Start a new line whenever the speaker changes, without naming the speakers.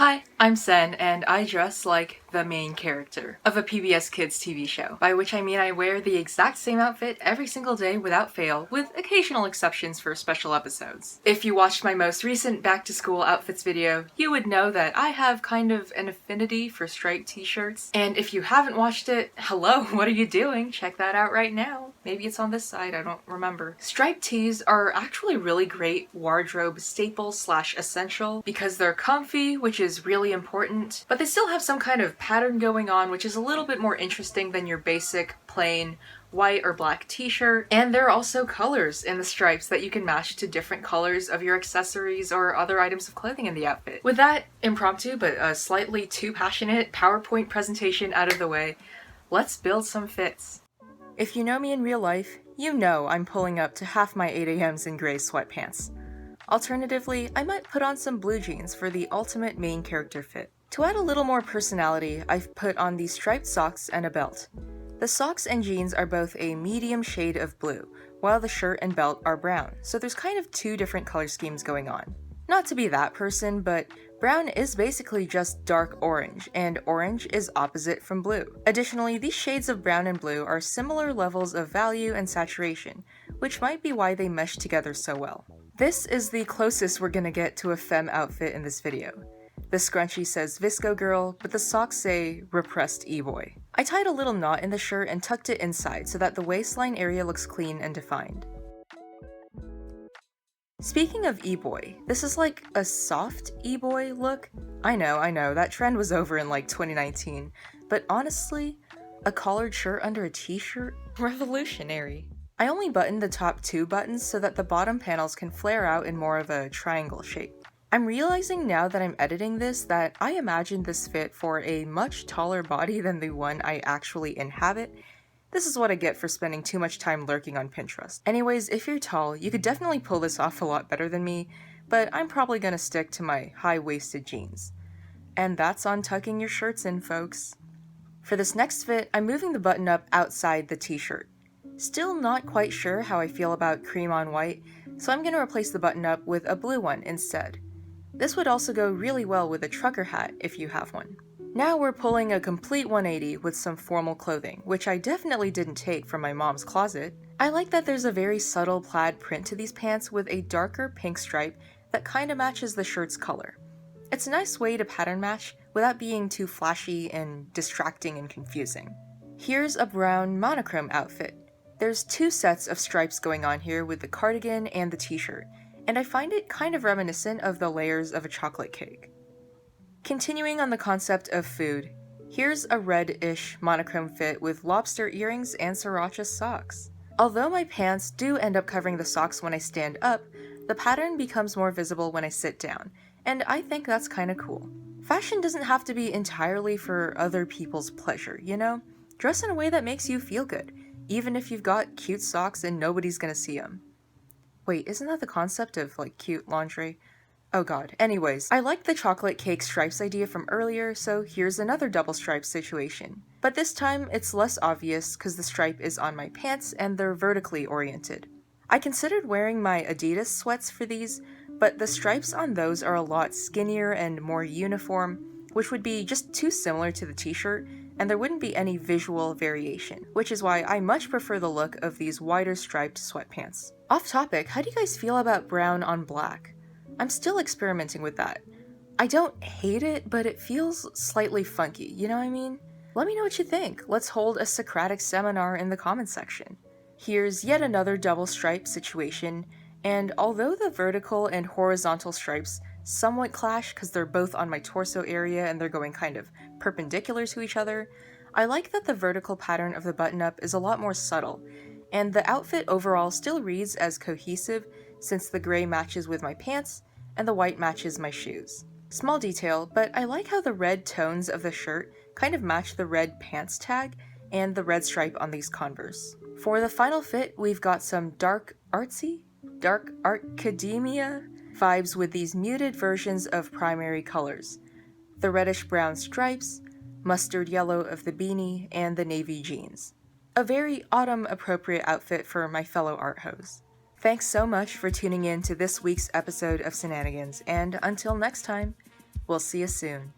Hi, I'm Sen, and I dress like the main character of a PBS Kids TV show, by which I mean I wear the exact same outfit every single day without fail, with occasional exceptions for special episodes. If you watched my most recent back to school outfits video, you would know that I have kind of an affinity for striped t-shirts, and if you haven't watched it, hello, what are you doing? Check that out right now. Maybe it's on this side, I don't remember. Striped tees are actually really great wardrobe staple / essential because they're comfy, which is really important, but they still have some kind of pattern going on, which is a little bit more interesting than your basic plain white or black t-shirt. And there are also colors in the stripes that you can match to different colors of your accessories or other items of clothing in the outfit. With that impromptu but slightly too passionate PowerPoint presentation out of the way, let's build some fits. If you know me in real life, you know I'm pulling up to half my 8 a.m.s in gray sweatpants. Alternatively, I might put on some blue jeans for the ultimate main character fit. To add a little more personality, I've put on these striped socks and a belt. The socks and jeans are both a medium shade of blue, while the shirt and belt are brown, so there's kind of two different color schemes going on. Not to be that person, but brown is basically just dark orange, and orange is opposite from blue. Additionally, these shades of brown and blue are similar levels of value and saturation, which might be why they mesh together so well. This is the closest we're gonna get to a femme outfit in this video. The scrunchie says Visco Girl, but the socks say Repressed E-Boy. I tied a little knot in the shirt and tucked it inside so that the waistline area looks clean and defined. Speaking of E-Boy, this is like a soft E-Boy look. I know, that trend was over in like 2019, but honestly, a collared shirt under a t-shirt? Revolutionary. I only buttoned the top 2 buttons so that the bottom panels can flare out in more of a triangle shape. I'm realizing now that I'm editing this that I imagined this fit for a much taller body than the one I actually inhabit. This is what I get for spending too much time lurking on Pinterest. Anyways, if you're tall, you could definitely pull this off a lot better than me, but I'm probably gonna stick to my high-waisted jeans. And that's on tucking your shirts in, folks. For this next fit, I'm moving the button up outside the t-shirt. Still not quite sure how I feel about cream on white, so I'm gonna replace the button up with a blue one instead. This would also go really well with a trucker hat if you have one. Now we're pulling a complete 180 with some formal clothing, which I definitely didn't take from my mom's closet. I like that there's a very subtle plaid print to these pants with a darker pink stripe that kinda matches the shirt's color. It's a nice way to pattern match without being too flashy and distracting and confusing. Here's a brown monochrome outfit. There's 2 sets of stripes going on here with the cardigan and the t-shirt, and I find it kind of reminiscent of the layers of a chocolate cake. Continuing on the concept of food, here's a red-ish monochrome fit with lobster earrings and sriracha socks. Although my pants do end up covering the socks when I stand up, the pattern becomes more visible when I sit down, and I think that's kinda cool. Fashion doesn't have to be entirely for other people's pleasure, you know? Dress in a way that makes you feel good, even if you've got cute socks and nobody's gonna see them. Wait, isn't that the concept of, like, cute lingerie? Oh god. Anyways, I like the chocolate cake stripes idea from earlier, so here's another double stripe situation. But this time, it's less obvious because the stripe is on my pants and they're vertically oriented. I considered wearing my Adidas sweats for these, but the stripes on those are a lot skinnier and more uniform, which would be just too similar to the t-shirt, and there wouldn't be any visual variation, which is why I much prefer the look of these wider striped sweatpants. Off topic, how do you guys feel about brown on black? I'm still experimenting with that. I don't hate it, but it feels slightly funky, you know what I mean? Let me know what you think. Let's hold a Socratic seminar in the comments section. Here's yet another double stripe situation, and although the vertical and horizontal stripes somewhat clash because they're both on my torso area and they're going kind of perpendicular to each other, I like that the vertical pattern of the button-up is a lot more subtle, and the outfit overall still reads as cohesive since the gray matches with my pants and the white matches my shoes. Small detail, but I like how the red tones of the shirt kind of match the red pants tag and the red stripe on these Converse. For the final fit, we've got some dark academia vibes with these muted versions of primary colors. The reddish-brown stripes, mustard yellow of the beanie, and the navy jeans. A very autumn-appropriate outfit for my fellow art hoes. Thanks so much for tuning in to this week's episode of Shenanigans, and until next time, We'll see you soon.